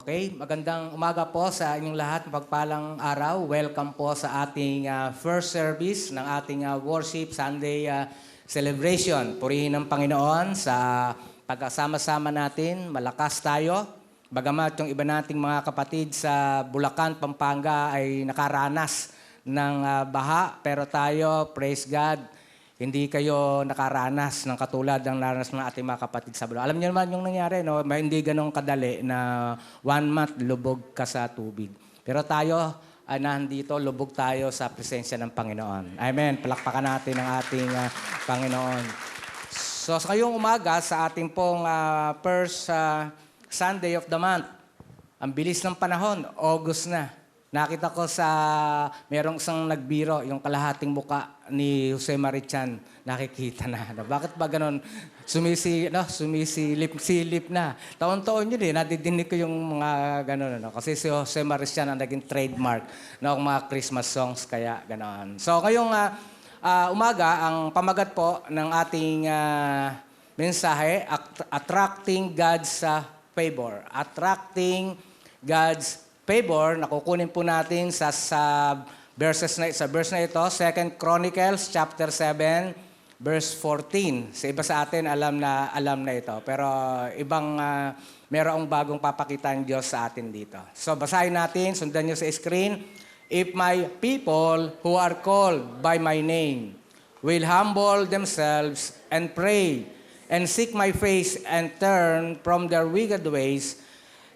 Okay, magandang umaga po sa inyong lahat. Mapagpalang araw. Welcome po sa ating first service ng ating worship Sunday celebration. Purihin ng Panginoon sa pagkasama-sama natin. Malakas tayo. Bagamat yung iba nating mga kapatid sa Bulacan, Pampanga ay nakaranas ng baha. Pero tayo, praise God, hindi kayo nakaranas ng katulad ng naranas ng ating mga kapatid sa Bulacan. Alam niyo naman yung nangyari, no? Hindi ganun kadali na 1 month lubog ka sa tubig. Pero tayo, nandito, lubog tayo sa presensya ng Panginoon. Amen. Palakpakan natin ang ating Panginoon. So sa ngayong umaga, sa ating pong first Sunday of the month, ang bilis ng panahon, August na. Nakita ko sa merong isang nagbiro, yung kalahating muka ni Jose Marichan, nakikita na. Bakit ba ganun? Sumisilip na. Taon-taon yun nadidinig ko yung mga ganun. Kasi si Jose Marichan ang naging trademark ng mga Christmas songs, kaya ganun. So ngayong umaga, ang pamagat po ng ating mensahe, attracting God's favor. Attracting God's favor, nakukunin po natin sa verse na ito, 2 Chronicles chapter 7, verse 14. Sa iba sa atin, alam na ito. Pero merong bagong papakita ng Diyos sa atin dito. So basahin natin, sundan nyo sa screen. If my people who are called by my name will humble themselves and pray and seek my face and turn from their wicked ways,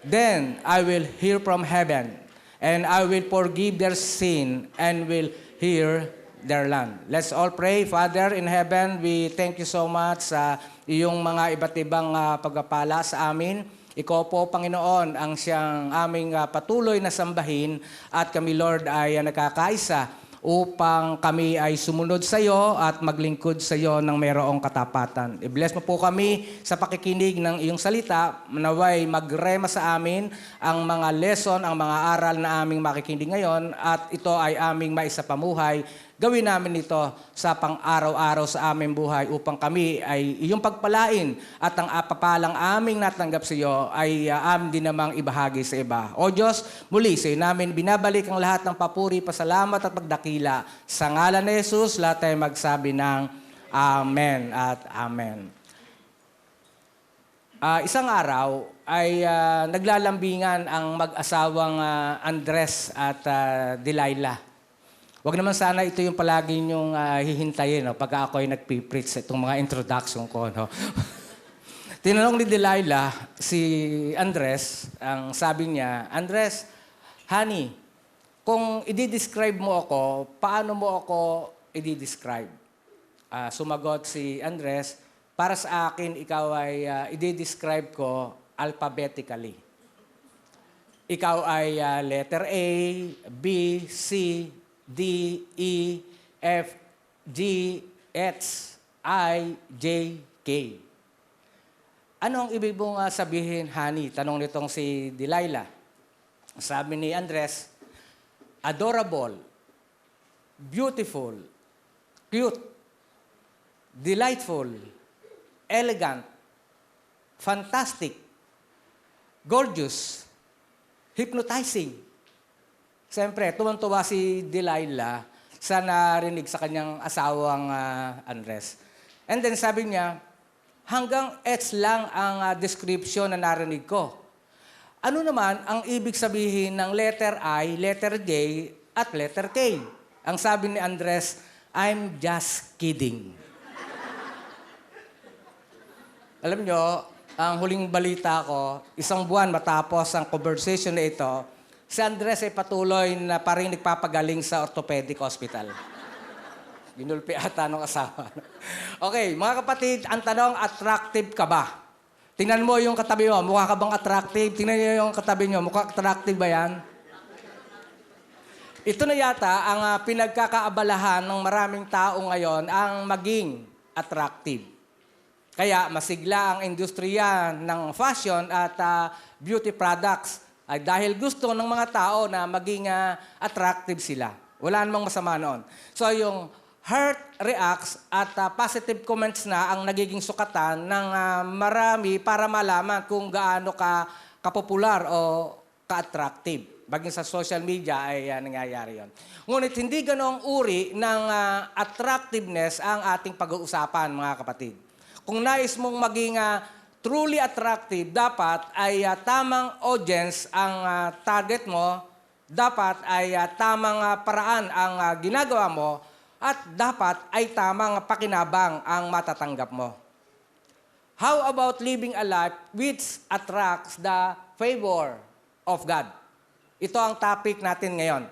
then I will hear from heaven, and I will forgive their sin, and will heal their land. Let's all pray. Father in heaven, we thank you so much sa iyong mga iba't ibang pagpapala sa amin. Ikaw po, Panginoon, ang siyang aming patuloy na sambahin, at kami, Lord, ay nagkakaisa upang kami ay sumunod sa iyo at maglingkod sa iyo ng mayroong katapatan. I-bless mo po kami sa pakikinig ng iyong salita. Naway magrema sa amin ang mga lesson, ang mga aral na aming makikinig ngayon, at ito ay aming maisapamuhay. Gawin namin ito sa pang-araw-araw sa aming buhay upang kami ay iyong pagpalain, at ang papalang aming natanggap sa iyo ay amin din namang ibahagi sa iba. O Diyos, muli sa iyo namin binabalik ang lahat ng papuri, pasalamat at pagdakila. Sa ngalan ni Jesus, lahat tayo magsabi ng Amen at Amen. Isang araw ay naglalambingan ang mag-asawang Andres at Delilah. Wag naman sana ito yung palagi niyong hihintayin pag ako ay nagpipreach itong mga introduction ko. No? Tinanong ni Delilah si Andres, ang sabi niya, Andres, honey, kung i-describe mo ako, paano mo ako i-describe? Sumagot si Andres, para sa akin, ikaw ay i-describe ko alphabetically. Ikaw ay letter A, B, C, D, E, F, G, H, I, J, K. Ano ang ibig mong sabihin, honey? Tanong nitong si Delilah. Sabi ni Andres, adorable, beautiful, cute, delightful, elegant, fantastic, gorgeous, hypnotizing. Siyempre, tuwang-tuwa si Delilah sa narinig sa kanyang asawang Andres. And then sabi niya, hanggang H lang ang description na narinig ko. Ano naman ang ibig sabihin ng letter I, letter J, at letter K? Ang sabi ni Andres, I'm just kidding. Alam nyo, ang huling balita ko, isang buwan matapos ang conversation na ito, si Andres ay patuloy na parang nagpapagaling sa orthopedic hospital. Ginulpi ata ng asawa. Okay, mga kapatid, ang tanong, attractive ka ba? Tingnan mo yung katabi mo, mukha ka bang attractive? Tingnan niyo yung katabi niyo, mukha attractive ba yan? Ito na yata ang pinagkakaabalahan ng maraming tao ngayon, ang maging attractive. Kaya masigla ang industriya ng fashion at beauty products ay dahil gusto ng mga tao na maging attractive sila. Wala namang masama noon. So yung heart reacts at positive comments na ang nagiging sukatan ng marami para malaman kung gaano ka kapopular o ka-attractive. Baging sa social media ay nangyayari yon. Ngunit hindi ganong uri ng attractiveness ang ating pag-uusapan, mga kapatid. Kung nais mong maging truly attractive, dapat ay tamang audience ang target mo, dapat ay tamang paraan ang ginagawa mo, at dapat ay tamang pakinabang ang matatanggap mo. How about living a life which attracts the favor of God? Ito ang topic natin ngayon.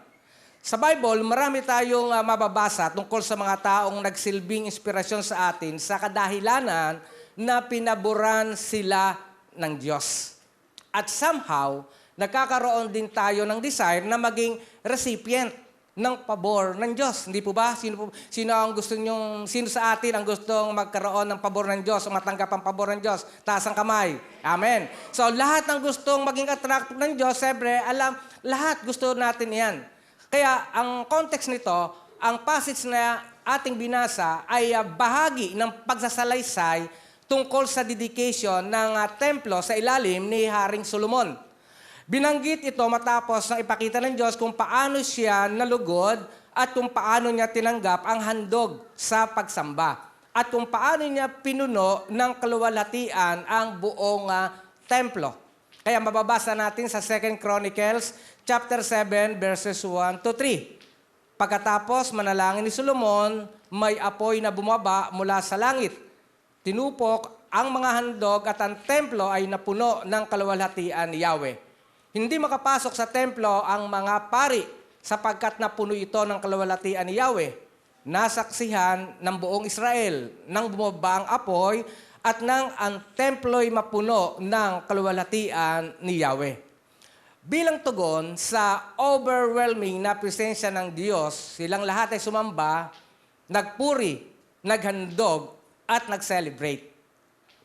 Sa Bible, marami tayong mababasa tungkol sa mga taong nagsilbing inspirasyon sa atin sa kadahilanan na pinaboran sila ng Diyos. At somehow, nagkakaroon din tayo ng desire na maging recipient ng pabor ng Diyos. Hindi po ba? Sino sa atin ang gustong magkaroon ng pabor ng Diyos o matanggap ang pabor ng Diyos? Taas ang kamay. Amen. So lahat ng gustong maging attractive ng Diyos, siyempre, lahat gusto natin yan. Kaya ang context nito, ang passage na ating binasa ay bahagi ng pagsasalaysay tungkol sa dedication ng templo sa ilalim ni Haring Solomon. Binanggit ito matapos na ipakita ng Diyos kung paano siya nalugod at kung paano niya tinanggap ang handog sa pagsamba at kung paano niya pinuno ng kaluwalhatian ang buong templo. Kaya mababasa natin sa 2 Chronicles chapter 7 verses 1 to 3. Pagkatapos manalangin ni Solomon, may apoy na bumaba mula sa langit. Tinupok ang mga handog at ang templo ay napuno ng kaluwalhatian ni Yahweh. Hindi makapasok sa templo ang mga pari sapagkat napuno ito ng kaluwalhatian ni Yahweh. Nasaksihan ng buong Israel nang bumaba ang apoy at nang ang templo'y mapuno ng kaluwalhatian ni Yahweh. Bilang tugon sa overwhelming na presensya ng Diyos, silang lahat ay sumamba, nagpuri, naghandog, at nag-celebrate.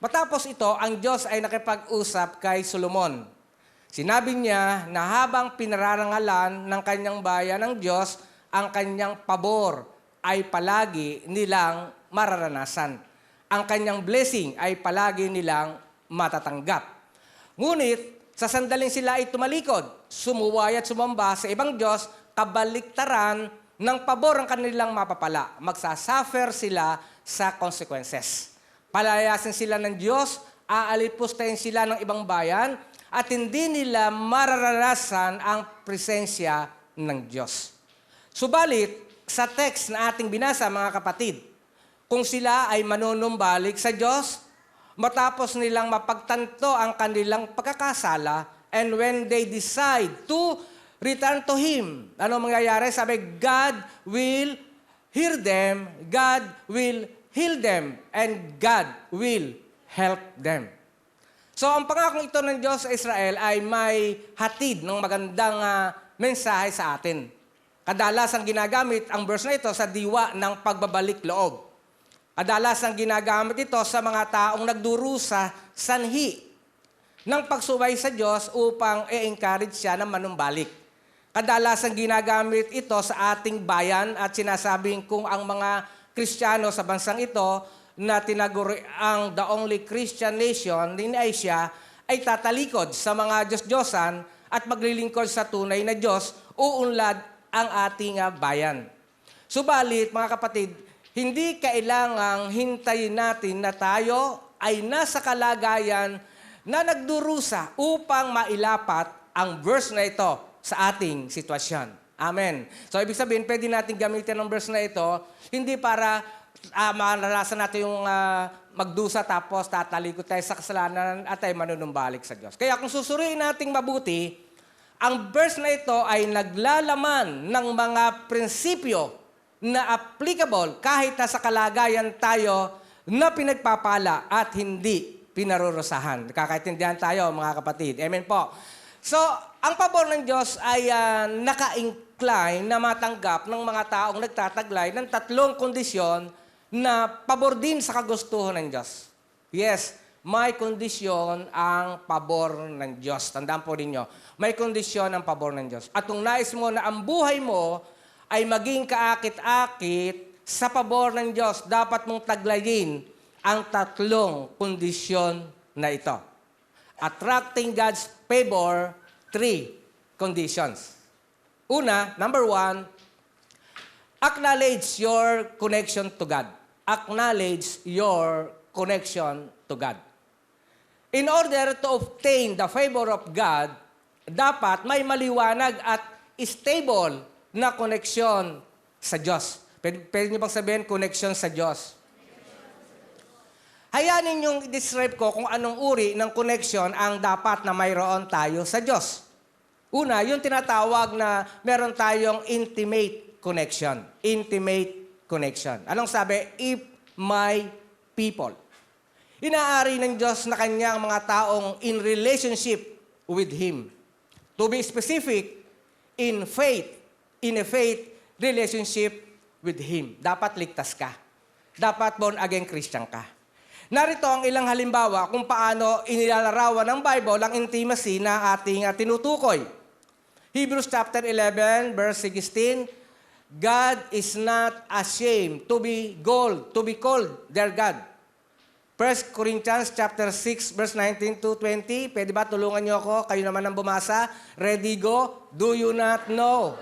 Matapos ito, ang Diyos ay nakipag-usap kay Solomon. Sinabi niya na habang pinararangalan ng kanyang bayan ng Diyos, ang kanyang pabor ay palagi nilang mararanasan. Ang kanyang blessing ay palagi nilang matatanggap. Ngunit, sa sandaling sila ay tumalikod, sumuway at sumamba sa ibang Diyos, kabaliktaran ng pabor ang kanilang mapapala. Magsasuffer sila sa consequences. Palayasin sila ng Diyos, aalipustahin sila ng ibang bayan, at hindi nila mararanasan ang presensya ng Diyos. Subalit, sa text na ating binasa, mga kapatid, kung sila ay manunumbalik sa Diyos, matapos nilang mapagtanto ang kanilang pagkakasala, and when they decide to return to Him, ano mangyayari? Sabi, God will hear them, God will heal them, and God will help them. So, ang pangakong ito ng Diyos sa Israel ay may hatid ng magandang mensahe sa atin. Kadalasang ginagamit ang verse na ito sa diwa ng pagbabalik loob. Kadalasang ginagamit ito sa mga taong nagdurusa sanhi ng pagsuway sa Diyos upang i-encourage siya na manumbalik. Kadalasang ginagamit ito sa ating bayan at sinasabing kung ang mga Kristiyano sa bansang ito na tinaguri ang the only Christian nation in Asia ay tatalikod sa mga Diyos-Diyosan at maglilingkod sa tunay na Diyos, uunlad ang ating bayan. Subalit, mga kapatid, hindi kailangang hintayin natin na tayo ay nasa kalagayan na nagdurusa upang mailapat ang verse na ito sa ating sitwasyon. Amen. So, ibig sabihin, pwede natin gamitin ang verse na ito, hindi para maranasan natin yung magdusa tapos tatalikod tayo sa kasalanan at tayo manunumbalik sa Diyos. Kaya kung susuriin nating mabuti, ang verse na ito ay naglalaman ng mga prinsipyo na applicable kahit nasa kalagayan tayo na pinagpapala at hindi pinarurusahan. Kakaintindihan tayo, mga kapatid. Amen po. So, ang pabor ng Diyos ay naka-incline na matanggap ng mga taong nagtataglay ng tatlong kondisyon na pabor din sa kagustuhan ng Diyos. Yes, may kondisyon ang pabor ng Diyos. Tandaan po ninyo, may kondisyon ang pabor ng Diyos. At kung nais mo na ang buhay mo ay maging kaakit-akit sa pabor ng Diyos, dapat mong taglayin ang tatlong kondisyon na ito. attracting God's favor, 3 conditions. Una, number 1, acknowledge your connection to God. Acknowledge your connection to God. In order to obtain the favor of God, dapat may maliwanag at stable na connection sa Diyos. Pwede niyo bang sabihin, connection sa Diyos? Hayanin yung i-describe ko kung anong uri ng connection ang dapat na mayroon tayo sa Diyos. Una, yung tinatawag na meron tayong intimate connection. Intimate connection. Anong sabi? If my people. Inaari ng Diyos na kanyang mga taong in relationship with Him. To be specific, in a faith relationship with Him. Dapat ligtas ka. Dapat born again Christian ka. Narito ang ilang halimbawa kung paano inilalarawan ng Bible ang intimacy na ating tinutukoy. Hebrews chapter 11, verse 16, God is not ashamed to be called their God. 1 Corinthians chapter 6, verse 19 to 20. Pwede ba tulungan niyo ako? Kayo naman ang bumasa. Ready, go. Do you not know?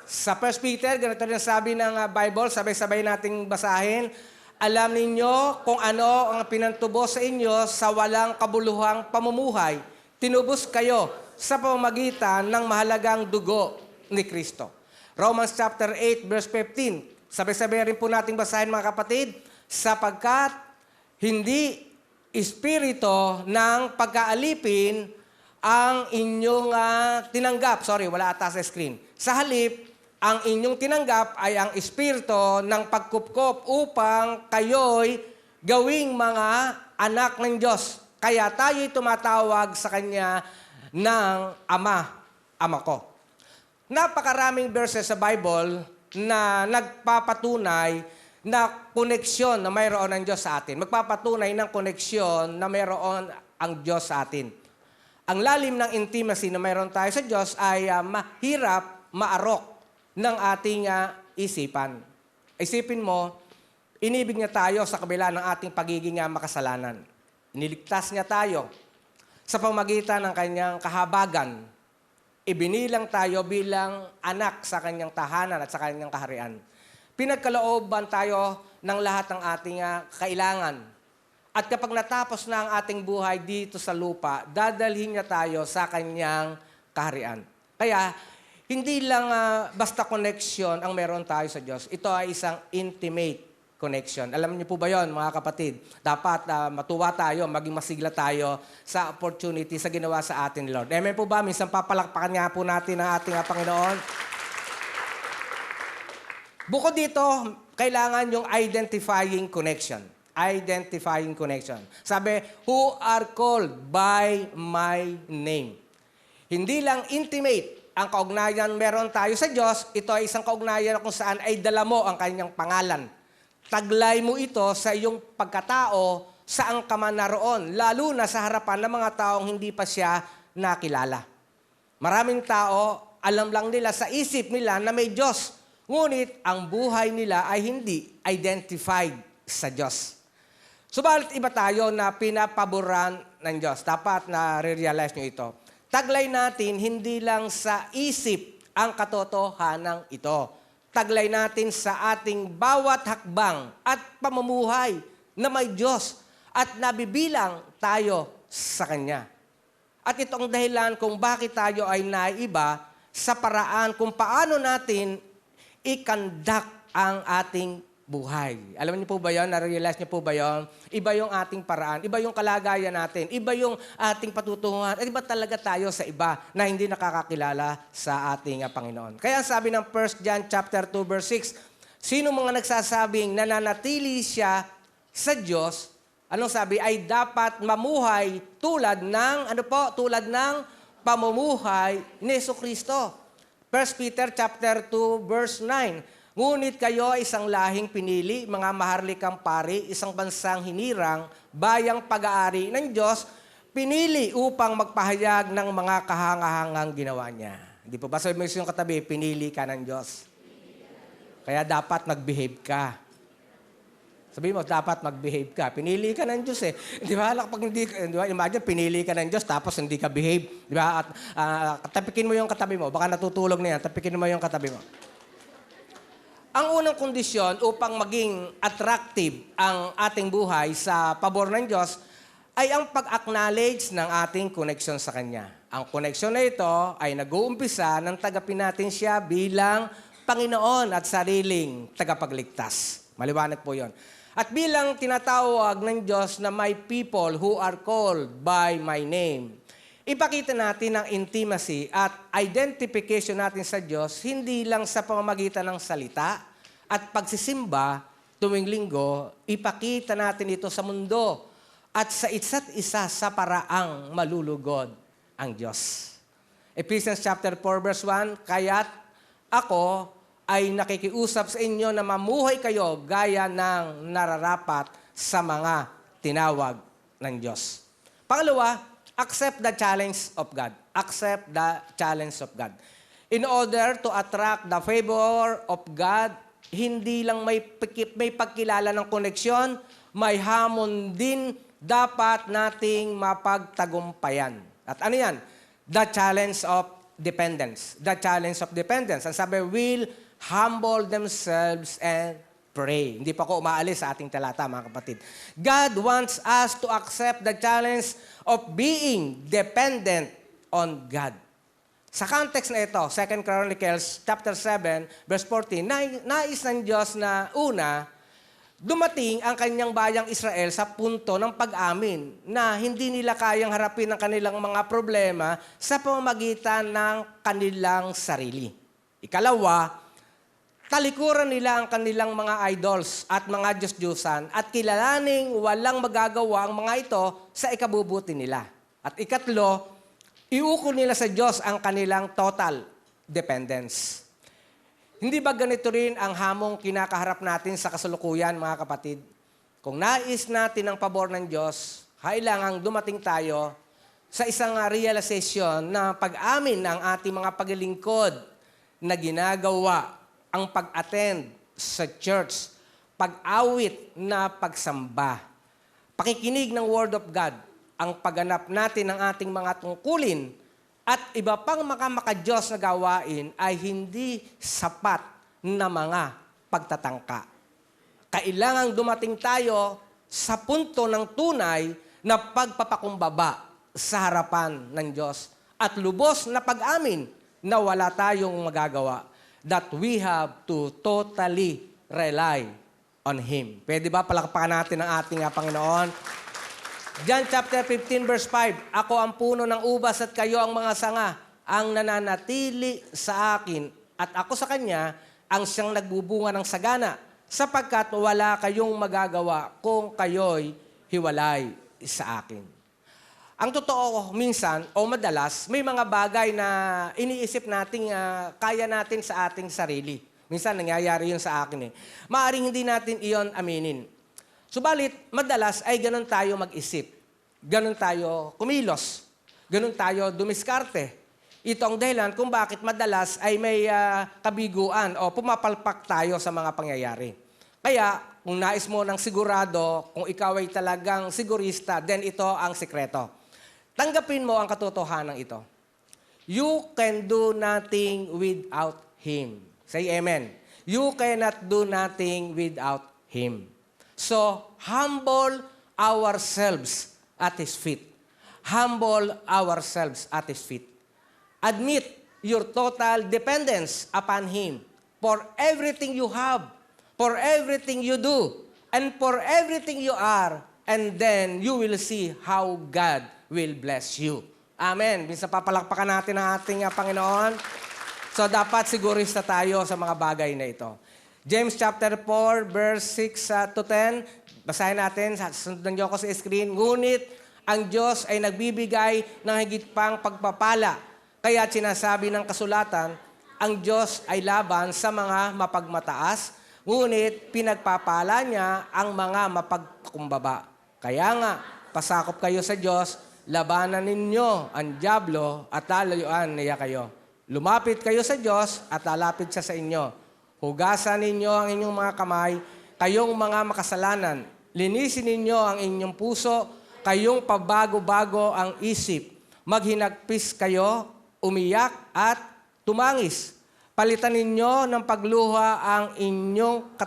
Sa 1 Peter, ganito rin sabi ng Bible, sabay-sabay nating basahin, alam ninyo kung ano ang pinantubo sa inyo sa walang kabuluhang pamumuhay. Tinubos kayo sa pamamagitan ng mahalagang dugo ni Kristo. Romans chapter 8, verse 15. Sabay-sabay rin po nating basahin mga kapatid, sapagkat hindi espiritu ng pagkaalipin ang inyong tinanggap. Sorry, wala ata sa screen. Sa halip, ang inyong tinanggap ay ang espiritu ng pagkupkop upang kayo'y gawing mga anak ng Diyos. Kaya tayo'y tumatawag sa Kanya ng Ama ko. Napakaraming verses sa Bible na nagpapatunay na koneksyon na mayroon ng Diyos sa atin. Magpapatunay ng koneksyon na mayroon ang Diyos sa atin. Ang lalim ng intimacy na mayroon tayo sa Diyos ay mahirap maarok ng ating isipan. Isipin mo, inibig niya tayo sa kabila ng ating pagiging makasalanan. Iniligtas niya tayo sa pamagitan ng kanyang kahabagan. Ibinilang tayo bilang anak sa kanyang tahanan at sa kanyang kaharian. Pinagkalooban tayo ng lahat ng ating kailangan. At kapag natapos na ang ating buhay dito sa lupa, dadalhin niya tayo sa kanyang kaharian. Kaya, hindi lang basta connection ang meron tayo sa Diyos. Ito ay isang intimate connection. Alam niyo po ba yon, mga kapatid? Dapat matuwa tayo, maging masigla tayo sa opportunity sa ginawa sa atin, Lord. Amen po ba? Minsan papalakpakan nga po natin ang ating Panginoon. Bukod dito, kailangan yung identifying connection. Identifying connection. Sabi, who are called by my name. Hindi lang intimate ang kaugnayan meron tayo sa Diyos, ito ay isang kaugnayan kung saan ay dala mo ang kanyang pangalan. Taglay mo ito sa iyong pagkatao saan ka man naroon, lalo na sa harapan ng mga taong hindi pa siya nakilala. Maraming tao, alam lang nila sa isip nila na may Diyos, ngunit ang buhay nila ay hindi identified sa Diyos. Subalit iba tayo na pinapaboran ng Diyos. Dapat na re-realize nyo ito. Taglay natin hindi lang sa isip ang katotohanan ito. Taglay natin sa ating bawat hakbang at pamumuhay na may Diyos at nabibilang tayo sa Kanya. At ito ang dahilan kung bakit tayo ay naiba sa paraan kung paano natin i-conduct ang ating buhay. Alam niyo po ba yun? Na-realize niyo po ba yun? Iba yung ating paraan, iba yung kalagayan natin, iba yung ating patutunguhan, at iba talaga tayo sa iba na hindi nakakakilala sa ating Panginoon. Kaya sabi ng 1 John chapter 2 verse 6, sino mga nagsasabing nananatili siya sa Diyos, anong sabi? Ay dapat mamuhay tulad ng, tulad ng pamumuhay ni Jesucristo. 1 Peter chapter 2 verse 9, ngunit kayo ay isang lahing pinili, mga maharlikang pari, isang bansang hinirang, bayang pag-aari ng Diyos, pinili upang magpahayag ng mga kahangahangang ginawa niya. Hindi po ba? Sabi mo yung katabi, pinili ka ng Diyos. Kaya dapat mag-behave ka. Sabi mo, dapat mag-behave ka. Pinili ka ng Diyos eh. Di ba? Kapag hindi, di ba? Imagine, pinili ka ng Diyos tapos hindi ka behave. Di ba? At tapikin mo yung katabi mo. Baka natutulog na yan. Tapikin mo yung katabi mo. Ang unang kondisyon upang maging attractive ang ating buhay sa pabor ng Diyos ay ang pag-acknowledge ng ating connection sa Kanya. Ang connection na ito ay nag-uumpisa ng tagapin natin siya bilang Panginoon at sariling tagapagligtas. Maliwanag po yon. At bilang tinatawag ng Diyos na my people who are called by my name, ipakita natin ang intimacy at identification natin sa Diyos hindi lang sa pamamagitan ng salita at pagsisimba tuwing linggo, ipakita natin ito sa mundo at sa isa't isa sa paraang malulugod ang Diyos. Ephesians chapter 4 verse 1, kaya't ako ay nakikiusap sa inyo na mamuhay kayo gaya ng nararapat sa mga tinawag ng Diyos. Pangalawa, accept the challenge of God. Accept the challenge of God. In order to attract the favor of God, hindi lang may pagkilala ng koneksyon, may hamon din dapat nating mapagtagumpayan. At ano yan? The challenge of dependence. The challenge of dependence. Ang sabi, will humble themselves and pray. Hindi pa ako umaalis sa ating talata, mga kapatid. God wants us to accept the challenge of being dependent on God. Sa context na ito, 2 Chronicles chapter 7, verse 14, nais ng Diyos na una, dumating ang kanyang bayang Israel sa punto ng pag-amin na hindi nila kayang harapin ang kanilang mga problema sa pamamagitan ng kanilang sarili. Ikalawa, talikuran nila ang kanilang mga idols at mga Diyos-Diyosan at kilalaning walang magagawa ang mga ito sa ikabubuti nila. At ikatlo, iuko nila sa Diyos ang kanilang total dependence. Hindi ba ganito rin ang hamong kinakaharap natin sa kasalukuyan, mga kapatid? Kung nais natin ang pabor ng Diyos, kailangang dumating tayo sa isang realization na pag-amin ng ating mga paglilingkod na ginagawa ang pag-attend sa church, pag-awit na pagsamba, pakikinig ng Word of God, ang pagganap natin ng ating mga tungkulin at iba pang maka-Diyos na gawain ay hindi sapat na mga pagtatangka. Kailangang dumating tayo sa punto ng tunay na pagpapakumbaba sa harapan ng Diyos at lubos na pag-amin na wala tayong magagawa, that we have to totally rely on Him. Pwede ba palakpakan natin ang ating Panginoon? John chapter 15 verse 5, ako ang puno ng ubas at kayo ang mga sanga, ang nananatili sa akin at ako sa kanya ang siyang nagbubunga ng sagana, sapagkat wala kayong magagawa kung kayo'y hiwalay sa akin. Ang totoo minsan o madalas, may mga bagay na iniisip nating kaya natin sa ating sarili. Minsan nangyayari yun sa akin eh. Maaring hindi natin iyon aminin. Subalit, madalas ay ganun tayo mag-isip. Ganun tayo kumilos. Ganun tayo dumiskarte. Ito ang dahilan kung bakit madalas ay may kabiguan o pumapalpak tayo sa mga pangyayari. Kaya, kung nais mo ng sigurado, kung ikaw ay talagang sigurista, then ito ang sikreto. Tanggapin mo ang katotohanan ito. You can do nothing without Him. Say amen. You cannot do nothing without Him. So, humble ourselves at His feet. Humble ourselves at His feet. Admit your total dependence upon Him for everything you have, for everything you do, and for everything you are, and then you will see how God will bless you. Amen. Minsan papalakpakan natin ang ating Panginoon. So, dapat sigurista tayo sa mga bagay na ito. James chapter 4, verse 6 to 10. Basahin natin, sundan niyo ako sa screen. Ngunit ang Diyos ay nagbibigay ng higit pang pagpapala. Kaya sinasabi ng kasulatan, ang Diyos ay laban sa mga mapagmataas, ngunit pinagpapala niya ang mga mapagkumbaba. Kaya nga, pasakop kayo sa Diyos, labanan ninyo ang dyablo at lalayuan niya kayo. Lumapit kayo sa Diyos at lalapit siya sa inyo. Hugasan ninyo ang inyong mga kamay, kayong mga makasalanan. Linisin ninyo ang inyong puso, kayong pabago-bago ang isip. Maghinagpis kayo, umiyak at tumangis. Palitan ninyo ng pagluha ang inyong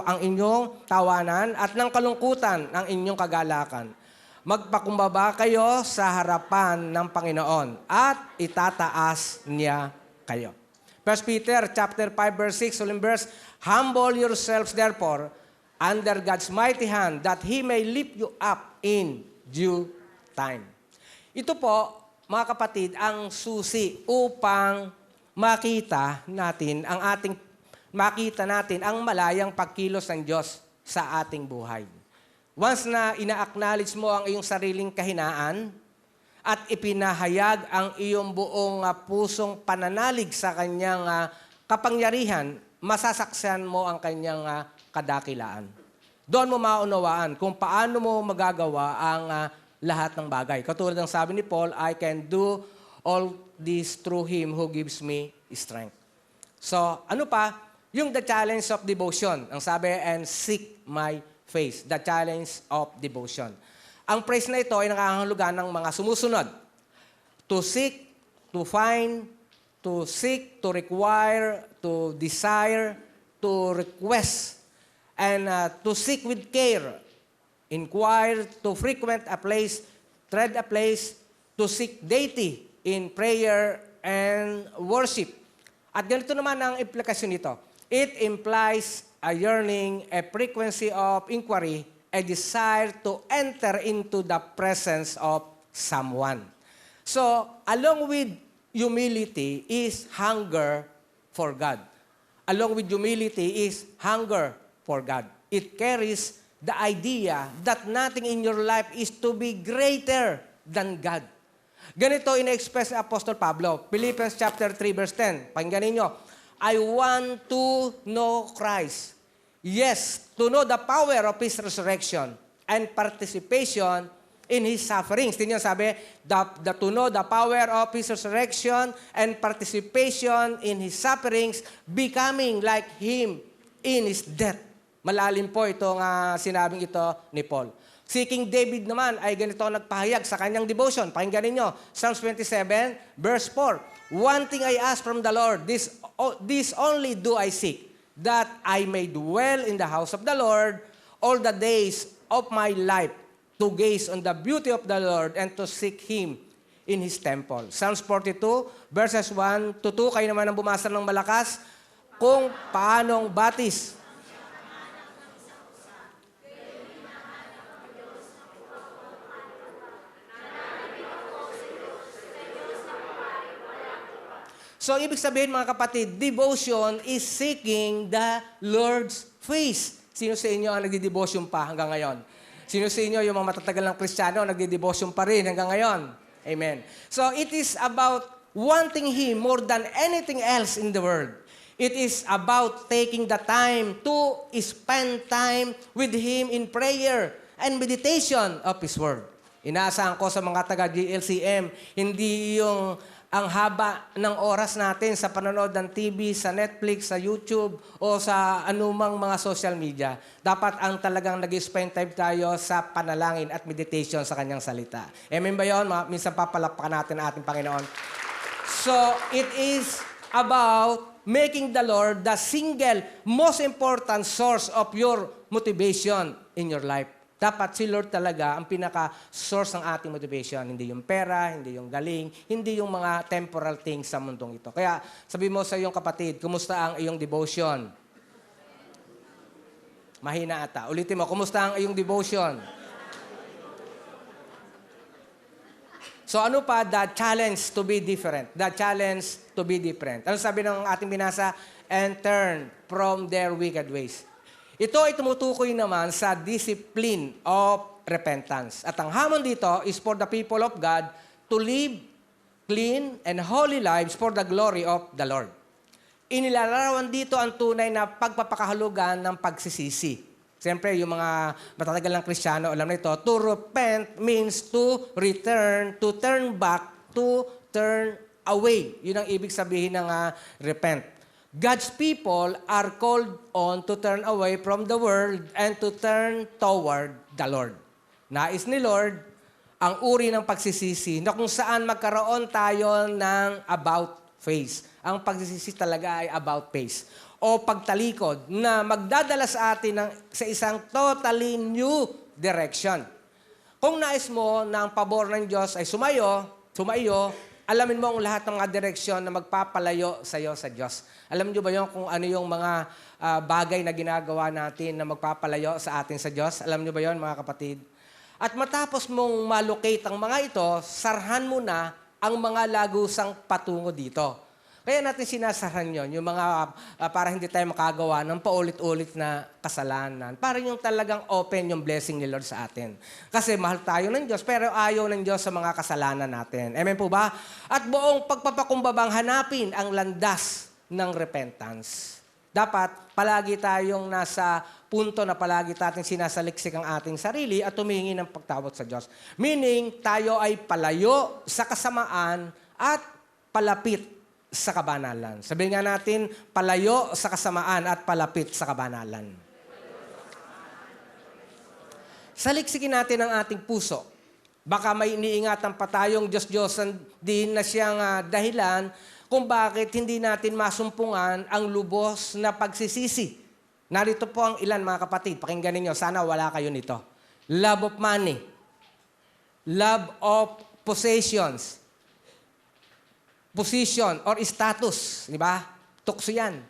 ang inyong tawanan at ng kalungkutan ang inyong kagalakan. Magpakumbaba kayo sa harapan ng Panginoon at itataas niya kayo. 1 Peter chapter 5 verse 6, uling verse, humble yourselves therefore under God's mighty hand that He may lift you up in due time. Ito po, mga kapatid, ang susi upang makita natin ang malayang pagkilos ng Diyos sa ating buhay. Once na ina-acknowledge mo ang iyong sariling kahinaan at ipinahayag ang iyong buong pusong pananalig sa kanyang kapangyarihan, masasaksihan mo ang kanyang kadakilaan. Doon mo maunawaan kung paano mo magagawa ang lahat ng bagay. Katulad ng sabi ni Paul, I can do all this through Him who gives me strength. So, ano pa? Yung the challenge of devotion. Ang sabi, and seek my face. The challenge of devotion. Ang praise na ito ay nangangahulugan ng mga sumusunod. To seek, to find, to seek, to require, to desire, to request, and to seek with care, inquire, to frequent a place, tread a place, to seek deity in prayer and worship. At ganito naman ang implikasyon nito. It implies a yearning, a frequency of inquiry, a desire to enter into the presence of someone. So, along with humility is hunger for God. Along with humility is hunger for God. It carries the idea that nothing in your life is to be greater than God. Ganito ina-express ni Apostol Pablo, Philippians chapter 3 verse 10. Pakinggan ninyo, I want to know Christ. Yes, to know the power of His resurrection and participation in His sufferings. Tingnan sabi, to know the power of His resurrection and participation in His sufferings, becoming like Him in His death. Malalim po itong sinabing ito ni Paul. Si King David naman ay ganito nagpahayag sa kanyang devotion. Pakinggan ninyo, Psalms 27, verse 4. One thing I ask from the Lord, this only do I seek, that I may dwell in the house of the Lord all the days of my life, to gaze on the beauty of the Lord and to seek Him in His temple. Psalms 42, verses 1 to 2. Kayo naman ang bumasa ng malakas kung paanong batis. So, ibig sabihin mga kapatid, devotion is seeking the Lord's face. Sino sa inyo ang nagdi-devotion pa hanggang ngayon? Sino sa inyo yung mga matatagal ng Kristiyano, nagdi-devotion pa rin hanggang ngayon? Amen. So, it is about wanting Him more than anything else in the world. It is about taking the time to spend time with Him in prayer and meditation of His Word. Inaasahan ko sa mga taga-GLCM, hindi yung ang haba ng oras natin sa panonood ng TV, sa Netflix, sa YouTube, o sa anumang mga social media. Dapat ang talagang nag-spend time tayo sa panalangin at meditation sa Kanyang salita. Amen ba yun? Minsan papalapakan natin ang ating Panginoon. So, it is about making the Lord the single most important source of your motivation in your life. Dapat si Lord talaga ang pinaka-source ng ating motivation. Hindi yung pera, hindi yung galing, hindi yung mga temporal things sa mundong ito. Kaya sabi mo sa iyong kapatid, kumusta ang iyong devotion? Mahina ata. Ulitin mo, kumusta ang iyong devotion? So ano pa? The challenge to be different. The challenge to be different. Ano sabi ng ating binasa? And turn from their wicked ways. Ito ay tumutukoy naman sa discipline of repentance. At ang hamon dito is for the people of God to live clean and holy lives for the glory of the Lord. Inilalarawan dito ang tunay na pagpapakahulugan ng pagsisisi. Siyempre, yung mga matatagal ng Kristiyano, alam na ito, to repent means to return, to turn back, to turn away. Yun ang ibig sabihin ng repent. God's people are called on to turn away from the world and to turn toward the Lord. Nais ni Lord ang uri ng pagsisisi na kung saan magkaroon tayo ng about face. Ang pagsisisi talaga ay about face. O pagtalikod na magdadala sa atin sa isang totally new direction. Kung nais mo na ang pabor ng Diyos ay sumayo, alamin mo ang lahat ng mga direksyon na magpapalayo sa iyo sa Diyos. Alam niyo ba yung kung ano yung mga bagay na ginagawa natin na magpapalayo sa atin sa Diyos? Alam niyo ba yon mga kapatid? At matapos mong malocate ang mga ito, sarhan mo na ang mga lagusang patungo dito. Kaya natin sinasarhan yon, yung mga para hindi tayo makagawa ng paulit-ulit na kasalanan. Para yung talagang open yung blessing ni Lord sa atin. Kasi mahal tayo ng Diyos, pero ayaw ng Diyos sa mga kasalanan natin. Amen po ba? At buong pagpapakumbabang hanapin ang landas ng repentance. Dapat palagi tayong nasa punto na palagi natin sinasaliksik ang ating sarili at tumingi ng pagtawad sa Diyos. Meaning, tayo ay palayo sa kasamaan at palapit sa kabanalan. Sabihin nga natin, palayo sa kasamaan at palapit sa kabanalan. Saliksikin natin ang ating puso. Baka may iniingatan pa tayong Diyos-Diyosan din na siyang dahilan kung bakit hindi natin masumpungan ang lubos na pagsisisi. Narito po ang ilan mga kapatid. Pakinggan ninyo. Sana wala kayo nito. Love of money. Love of possessions. Position or status. Di ba? Tukso yan.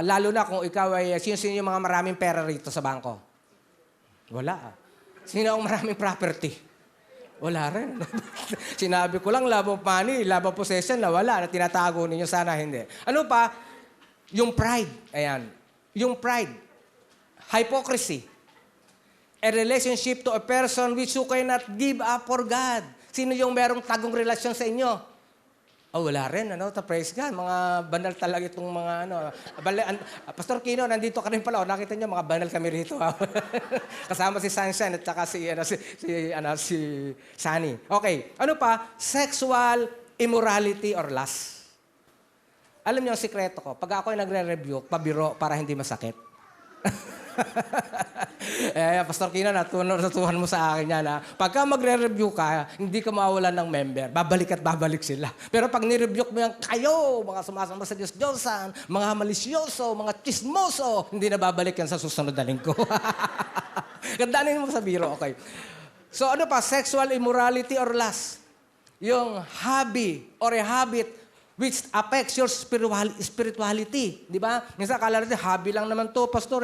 Lalo na kung ikaw ay, sino yung mga maraming pera rito sa bangko? Wala. Sino ang maraming property? Wala rin. Sinabi ko lang, love of money, love of possession, na wala. Na tinatago ninyo, sana hindi. Ano pa? Yung pride. Ayan. Yung pride. Hypocrisy. A relationship to a person which you cannot give up for God. Sino yung merong tagong relasyon sa inyo? Wala rin. Praise God. Mga banal talaga itong mga Pastor Kino, nandito ka rin pala. Nakita niyo, mga banal kami rito. Kasama si Sunshine at saka si Sunny. Okay. Ano pa? Sexual immorality or lust. Alam niyo ang sikreto ko. Pag ako ay nagre-review, pabiro para hindi masakit. Pastor Kino, natuhan mo sa akin yan. Pagka magre-review ka, hindi ka mawawalan ng member. Babalik at babalik sila. Pero pag nireview mo yan, kayo, mga sumasama sa Diyos-Diyosan, mga malisyoso, mga chismoso, hindi na babalik yan sa susunod na linggo. Gandaanin mo sa biro, okay. So ano pa? Sexual immorality or lust. Yung hobby or a habit which affects your spirituality. Di ba? Minsan akala natin, hobby lang naman to, pastor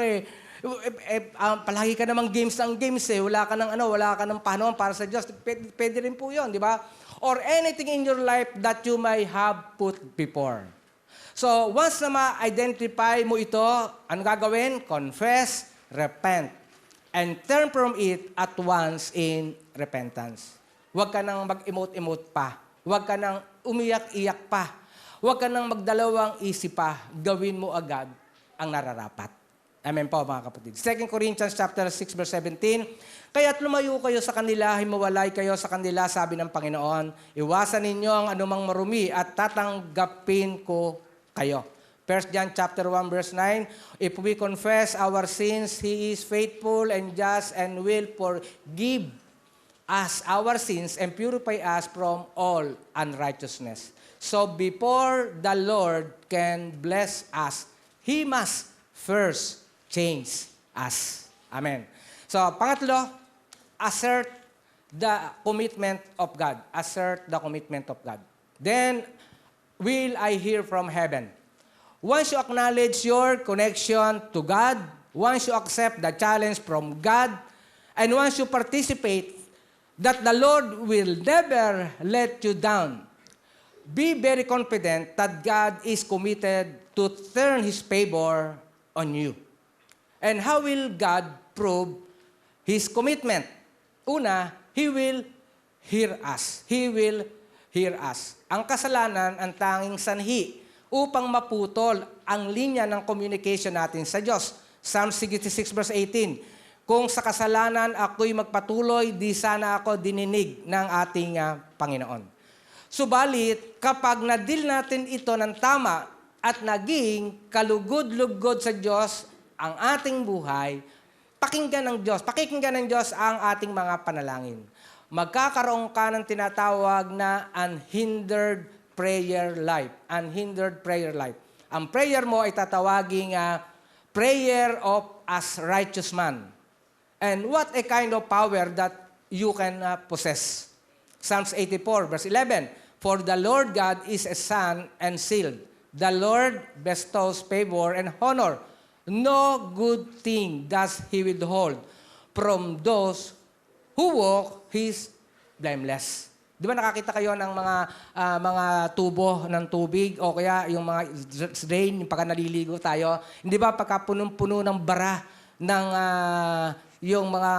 palagi ka namang games ang games wala ka ng panahon para sa Diyos. Pwede rin po yun, di ba? Or anything in your life that you may have put before. So, once na ma-identify mo ito, ano gagawin? Confess, repent, and turn from it at once in repentance. Huwag ka nang mag-emote-emote pa. Huwag ka nang umiyak-iyak pa. Huwag ka nang magdalawang isip pa. Gawin mo agad ang nararapat. Amen po mga kapatid. 2 Corinthians chapter 6 verse 17, kaya't lumayo kayo sa kanila, himawalay kayo sa kanila, sabi ng Panginoon, iwasan ninyo ang anumang marumi at tatanggapin ko kayo. 1 John chapter 1 verse 9, if we confess our sins, He is faithful and just and will forgive us our sins and purify us from all unrighteousness. So before the Lord can bless us, He must first change us. Amen. So, pangatlo, assert the commitment of God. Assert the commitment of God. Then, will I hear from heaven? Once you acknowledge your connection to God, once you accept the challenge from God, and once you participate that the Lord will never let you down, be very confident that God is committed to turn His favor on you. And how will God prove His commitment? Una, He will hear us. He will hear us. Ang kasalanan ang tanging sanhi upang maputol ang linya ng communication natin sa Diyos. Psalm 66 verse 18, kung sa kasalanan ako'y magpatuloy, di sana ako dininig ng ating Panginoon. Subalit, kapag na-deal natin ito ng tama at naging kalugod-lugod sa Diyos ang ating buhay, pakikinggan ng Diyos ang ating mga panalangin. Magkakaroon ka ng tinatawag na unhindered prayer life. Unhindered prayer life. Ang prayer mo ay tatawaging prayer of as righteous man. And what a kind of power that you can possess. Psalms 84, verse 11. For the Lord God is a sun and shield. The Lord bestows favor and honor. No good thing does He withhold from those who walk His blameless. Di ba nakakita kayo ng mga tubo ng tubig o kaya yung mga drain, yung pagka naliligo tayo? Hindi ba pagka punong-puno ng bara ng yung mga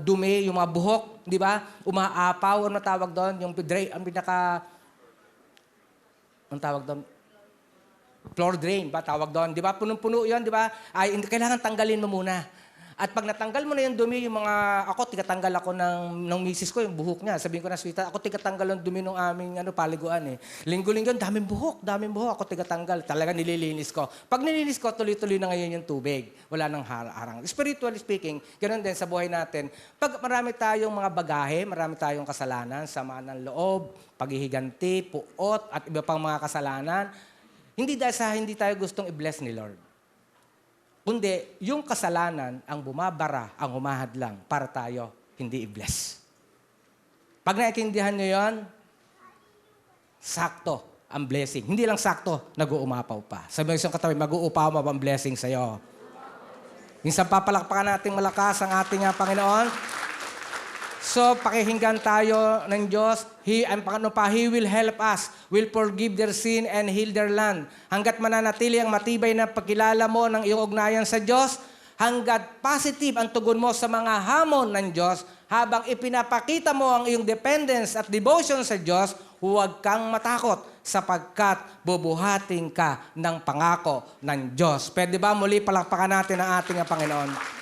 dumi, yung mga buhok, di ba? Umaapaw, ano tawag doon? Yung drain, ang tawag doon? Floor drain, ba tawag doon? Di ba? Punong-puno yun, di ba? Ay, kailangan tanggalin mo muna. At pag natanggal mo na yung dumi, yung mga, ako, tigatanggal ako ng misis ko, yung buhok niya. Sabihin ko na, sweetheart, ako tigatanggal ng dumi ng aming paliguan eh. Linggo-linggo, daming buhok, ako tigatanggal. Talaga nililinis ko. Pag nilinis ko, tuloy-tuloy na ngayon yung tubig. Wala nang harang. Spiritually speaking, ganoon din sa buhay natin. Pag marami tayong mga bagahe, marami tayong kasalanan, sama ng loob, paghihiganti, puot, at iba pang mga kasalanan, hindi dahil sa hindi tayo gustong i-bless ni Lord. Kundi, yung kasalanan ang bumabara, ang humahadlang para tayo hindi i-bless. Pag naiintindihan nyo yun, sakto ang blessing. Hindi lang sakto, nag-uumapaw pa. Sabi mo isang katabi, mag-uupaw pa ang blessing sa'yo. Minsan papalakpakan natin malakas ang ating Panginoon. So, pakihinggan tayo ng Diyos. He will help us, will forgive their sin and heal their land. Hanggat mananatili ang matibay na pagkilala mo ng iyong ugnayan sa Diyos, hanggat positive ang tugon mo sa mga hamon ng Diyos, habang ipinapakita mo ang iyong dependence at devotion sa Diyos, huwag kang matakot sapagkat bubuhatin ka ng pangako ng Diyos. Pwede ba muli palakpakan natin ang ating Panginoon?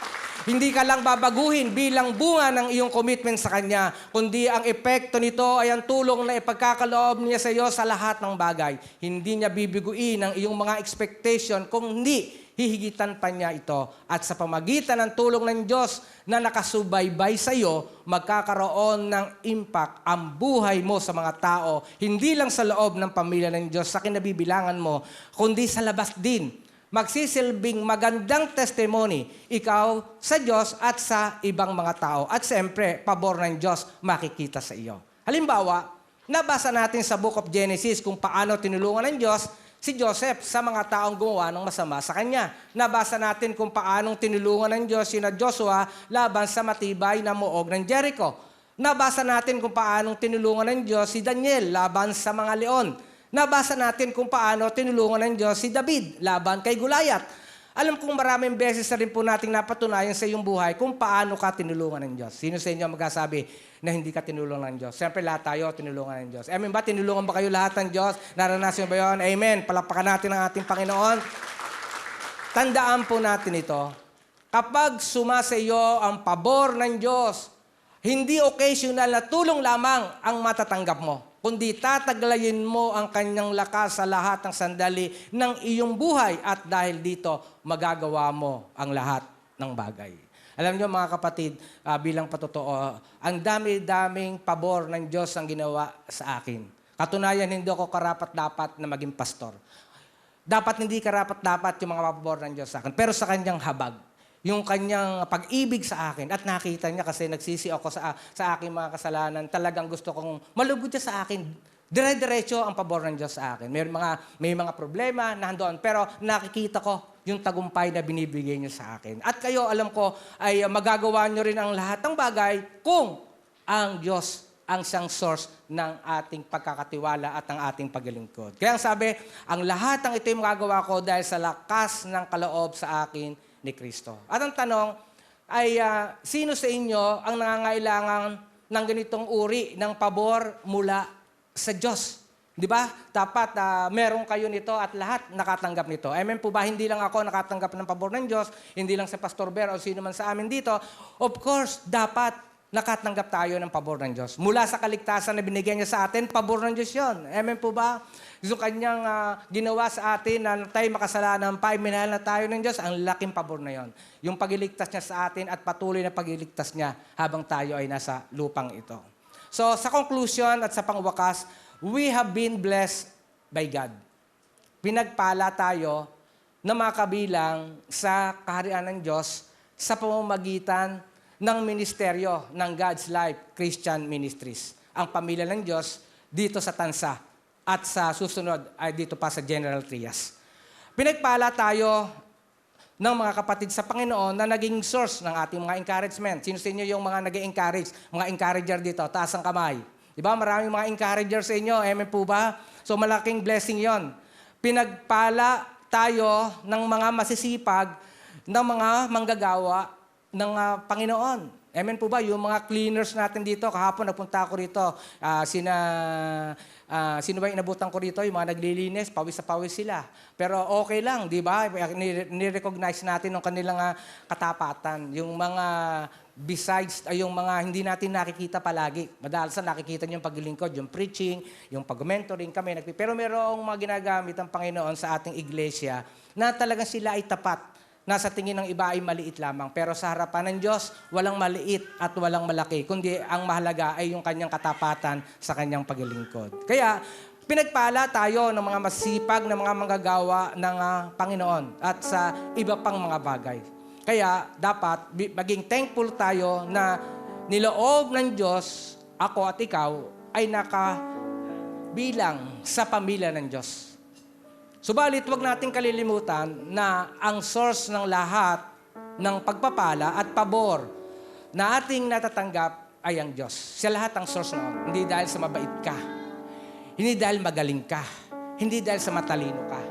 Hindi ka lang babaguhin bilang bunga ng iyong commitment sa Kanya, kundi ang epekto nito ay ang tulong na ipagkakaloob niya sa iyo sa lahat ng bagay. Hindi niya bibiguin ang iyong mga expectation, kung hindi, hihigitan pa niya ito. At sa pamagitan ng tulong ng Diyos na nakasubaybay sa iyo, magkakaroon ng impact ang buhay mo sa mga tao, hindi lang sa loob ng pamilya ng Diyos, sa kinabibilangan mo, kundi sa labas din. Magsisilbing magandang testimony ikaw sa Diyos at sa ibang mga tao. At siyempre, pabor ng Diyos makikita sa iyo. Halimbawa, nabasa natin sa Book of Genesis kung paano tinulungan ng Diyos si Joseph sa mga taong gumawa ng masama sa kanya. Nabasa natin kung paano tinulungan ng Diyos sina Joshua laban sa matibay na muog ng Jericho. Nabasa natin kung paano tinulungan ng Diyos si Daniel laban sa mga leon. Nabasa natin kung paano tinulungan ng Diyos si David laban kay Goliath. Alam kong maraming beses na rin po nating napatunayan sa iyong buhay kung paano ka tinulungan ng Diyos. Sino sa inyo magsasabi na hindi ka tinulungan ng Diyos? Siyempre lahat tayo tinulungan ng Diyos. Amen ba? Tinulungan ba kayo lahat ng Diyos? Naranasan ba yun? Amen. Palakpakan natin ang ating Panginoon. Tandaan po natin ito. Kapag sumasa iyo ang pabor ng Diyos, hindi occasional na tulong lamang ang matatanggap mo, kundi tataglayin mo ang kanyang lakas sa lahat ng sandali ng iyong buhay at dahil dito, magagawa mo ang lahat ng bagay. Alam niyo mga kapatid, bilang patotoo, ang dami-daming pabor ng Diyos ang ginawa sa akin. Katunayan, hindi ako karapat-dapat na maging pastor. Dapat hindi karapat-dapat yung mga pabor ng Diyos sa akin, pero sa kanyang habag. Yung kanyang pag-ibig sa akin at nakita niya kasi nagsisi ako sa aking mga kasalanan. Talagang gusto kong malugod siya sa akin. Dire-diretso ang pabor ng Diyos sa akin. May mga problema na nandoon, pero nakikita ko yung tagumpay na binibigay niyo sa akin. At kayo, alam ko, ay magagawa niyo rin ang lahat ng bagay kung ang Diyos ang siyang source ng ating pagkakatiwala at ng ating paglilingkod. Kaya ang sabi, ang lahat ng ito ay magagawa ko dahil sa lakas ng kaloob sa akin ni Kristo. At ang tanong ay, sino sa inyo ang nangangailangan ng ganitong uri ng pabor mula sa Diyos? Di ba? Dapat meron kayo nito at lahat nakatanggap nito. Amen po ba? Hindi lang ako nakatanggap ng pabor ng Diyos, hindi lang sa Pastor Ber o sino man sa amin dito. Of course, dapat nakatanggap tayo ng pabor ng Diyos. Mula sa kaligtasan na binigyan niya sa atin, pabor ng Diyos yun. Amen po ba? Yung kanyang ginawa sa atin na tayo makasalanan pa, minahal na tayo ng Diyos, ang laking pabor na yon. Yung pagliligtas niya sa atin at patuloy na pagliligtas niya habang tayo ay nasa lupang ito. So, sa conclusion at sa pangwakas, we have been blessed by God. Pinagpala tayo na makabilang sa kaharian ng Diyos sa pamamagitan ng ministeryo ng God's Life Christian Ministries. Ang pamilya ng Diyos dito sa Tansa at sa susunod ay dito pa sa General Trias. Pinagpala tayo ng mga kapatid sa Panginoon na naging source ng ating mga encouragement. Sino sa inyo yung mga nag-encourage, mga encourager dito? Taas ang kamay. Di ba? Maraming mga encourager sa inyo. Amen po ba? So malaking blessing yon. Pinagpala tayo ng mga masisipag, ng mga manggagawa ng Panginoon. Amen po ba? Yung mga cleaners natin dito, kahapon nagpunta ako rito, sino ba inabutan ko rito? Yung mga naglilinis, pawis sa pawis sila. Pero okay lang, di ba? Ni-recognize natin ng kanilang katapatan. Yung mga besides, yung mga hindi natin nakikita palagi. Madalas nakikita niyo yung paglilingkod, yung preaching, yung pag-mentoring kami. Pero merong mga ginagamit ang Panginoon sa ating iglesia na talagang sila ay tapat. Nasa tingin ng iba ay maliit lamang. Pero sa harapan ng Diyos, walang maliit at walang malaki. Kundi ang mahalaga ay yung kanyang katapatan sa kanyang paglilingkod. Kaya, pinagpala tayo ng mga masipag na mga manggagawa ng Panginoon at sa iba pang mga bagay. Kaya, dapat maging thankful tayo na niloob ng Diyos, ako at ikaw, ay nakabilang sa pamilya ng Diyos. Subalit, huwag nating kalilimutan na ang source ng lahat ng pagpapala at pabor na ating natatanggap ay ang Diyos. Siya lahat ang source noon. Hindi dahil sa mabait ka. Hindi dahil magaling ka. Hindi dahil sa matalino ka.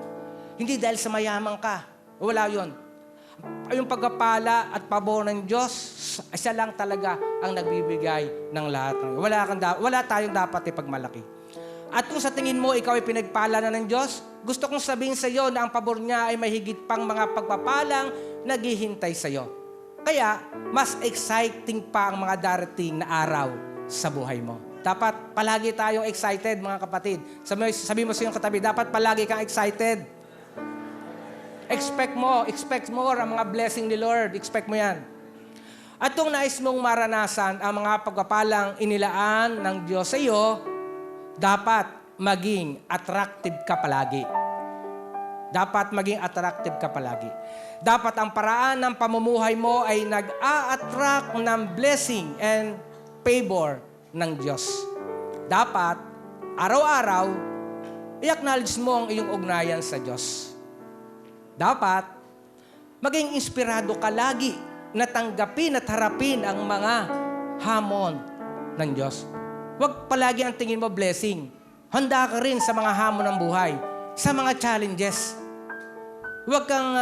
Hindi dahil sa mayaman ka. Wala yun. Yung pagpapala at pabor ng Diyos, siya lang talaga ang nagbibigay ng lahat. Wala tayong dapat ipagmalaki. At kung sa tingin mo, ikaw ay pinagpala na ng Diyos, gusto kong sabihin sa iyo na ang pabor niya ay mahigit pang mga pagpapalang naghihintay sa iyo. Kaya, mas exciting pa ang mga darating na araw sa buhay mo. Dapat palagi tayong excited, mga kapatid. Sabi mo sa iyong katabi, dapat palagi kang excited. Expect more ang mga blessing ni Lord. Expect mo yan. At kung nais mong maranasan ang mga pagpapalang inilaan ng Diyos sa iyo, dapat maging attractive ka palagi. Dapat maging attractive ka palagi. Dapat ang paraan ng pamumuhay mo ay nag-a-attract ng blessing and favor ng Diyos. Dapat, araw-araw, i-acknowledge mo ang iyong ugnayan sa Diyos. Dapat, maging inspirado ka lagi na tanggapin at harapin ang mga hamon ng Diyos. Huwag palagi ang tingin mo blessing. Handa ka rin sa mga hamon ng buhay, sa mga challenges. Huwag kang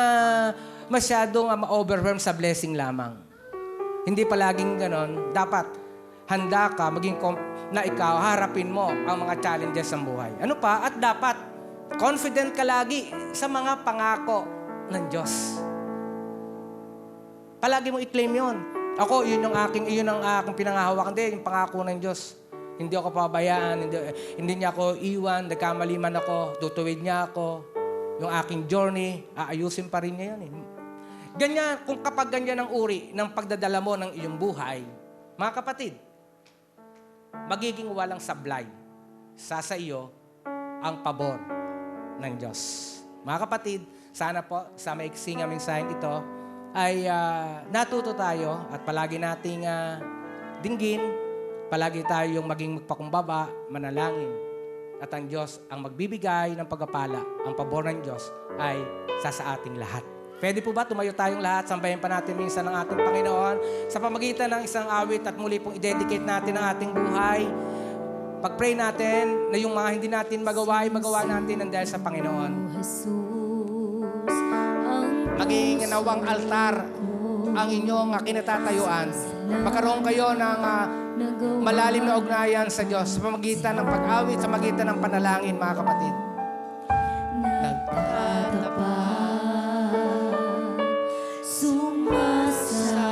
masyadong ma-overwhelm sa blessing lamang. Hindi palaging ganon. Dapat handa ka, na ikaw, harapin mo ang mga challenges ng buhay. Ano pa? At dapat, confident ka lagi sa mga pangako ng Diyos. Palagi mo i-claim yun. Ako, yun ang aking pinangahawakan. Hindi, yung pangako ng Diyos. Hindi ako pabayaan, hindi niya ako iwan, nagkamali man ako, tutuwid niya ako. Yung aking journey, aayusin pa rin niya yan. Ganyan, kung kapag ganyan ang uri ng pagdadala mo ng iyong buhay, mga kapatid, magiging walang sablay sa iyo ang pabor ng Diyos. Mga kapatid, sana po sa maiksing aming sahing ito ay natuto tayo at palagi nating dinggin. Palagi tayong maging magpakumbaba, manalangin. At ang Diyos ang magbibigay ng pagpapala. Ang pabor ng Diyos ay sa ating lahat. Pwede po ba tumayo tayong lahat? Sambahin pa natin minsan ng ating Panginoon sa pamagitan ng isang awit at muli pong i-dedicate natin ang ating buhay. Pag-pray natin na yung mga hindi natin magawa ay magawa natin ng dahil sa Panginoon. Maging nawang altar ang inyong kinatatayuan. Magkaroon kayo ng malalim na ugnayan sa Diyos sa pamagitan ng pag-awit, sa pamagitan ng panalangin, mga kapatid. Nagtatapat, sumasamo,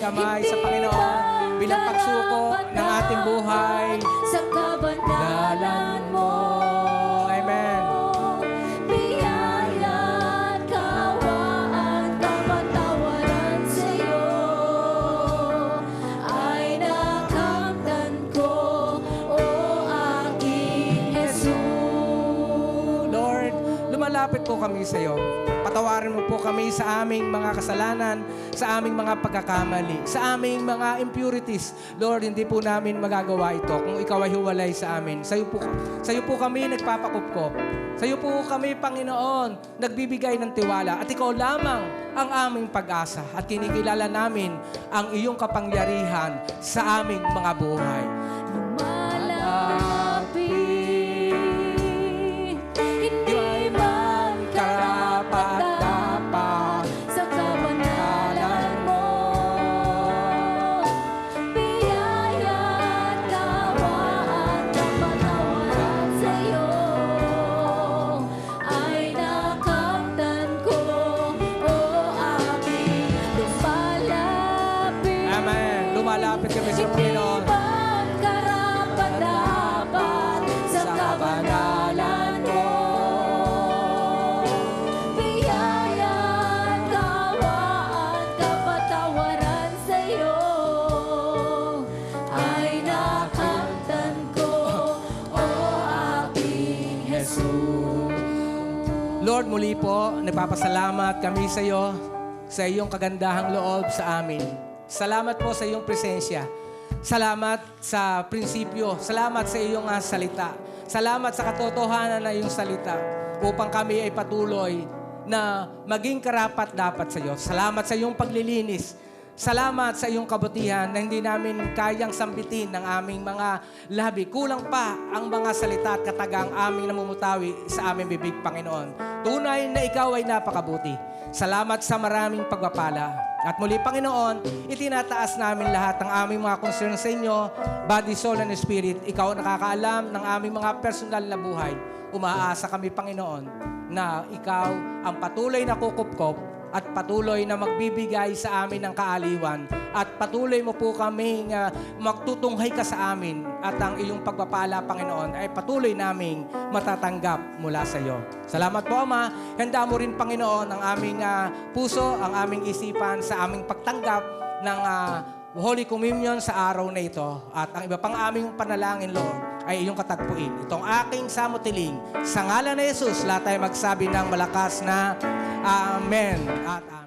kamay sa Panginoon bilang pagsuko ng ating buhay. Sa kabanalan mo. Amen. Biyaya at kawaan, kapatawaran sa'yo ay nakamtan ko, o aking Jesus. Lord, lumalapit po kami sa iyo. Patawarin mo po kami sa aming mga kasalanan, sa aming mga pagkakamali, sa aming mga impurities. Lord, hindi po namin magagawa ito kung ikaw ay huwalay sa amin. Sa iyo po kami nagpapakupkop. Sa iyo po kami, Panginoon, nagbibigay ng tiwala. At ikaw lamang ang aming pag-asa. At kinikilala namin ang iyong kapangyarihan sa aming mga buhay. Lumalapit, hindi man karapat-dapat sa kabanalan mo. Biyaya at kawaan, kapatawaran sa'yo ay nakamtan ko, o aking lumalapit. Amen. Lumalapit kami sa Panginoon. Ibang karapat-dapat sa kabanalan mo. Biyaya at kawaan, kapatawaran sa'yo ay nakamtan ko, o aking Jesus. Lord, muli po, nagpapasalamat kami sa iyo, sa iyong kagandahang loob sa amin. Salamat po sa iyong presensya. Salamat sa prinsipyo. Salamat sa iyong salita. Salamat sa katotohanan na iyong salita upang kami ay patuloy na maging karapat-dapat sa iyo. Salamat sa iyong paglilinis. Salamat sa iyong kabutihan na hindi namin kayang sambitin ng aming mga labi. Kulang pa ang mga salita at katagang aming namumutawi sa aming bibig, Panginoon. Tunay na ikaw ay napakabuti. Salamat sa maraming pagpapala. At muli, Panginoon, itinataas namin lahat ng aming mga concern sa inyo, body, soul, and spirit. Ikaw ang nakakaalam ng aming mga personal na buhay. Umaasa kami, Panginoon, na ikaw ang patuloy na kukupkop at patuloy na magbibigay sa amin ng kaaliwan at patuloy mo po kaming magtutunghay ka sa amin at ang iyong pagpapala, Panginoon, ay patuloy naming matatanggap mula sa iyo. Salamat po, Ama. Handa mo rin, Panginoon, ang aming puso, ang aming isipan sa aming pagtanggap ng Holy Communion sa araw na ito. At ang iba pang aming panalangin, Lord, ay iyong katagpuin. Itong aking samutiling. Sa ngalan ni Jesus, lahat tayo magsabi ng malakas na Amen at Amen.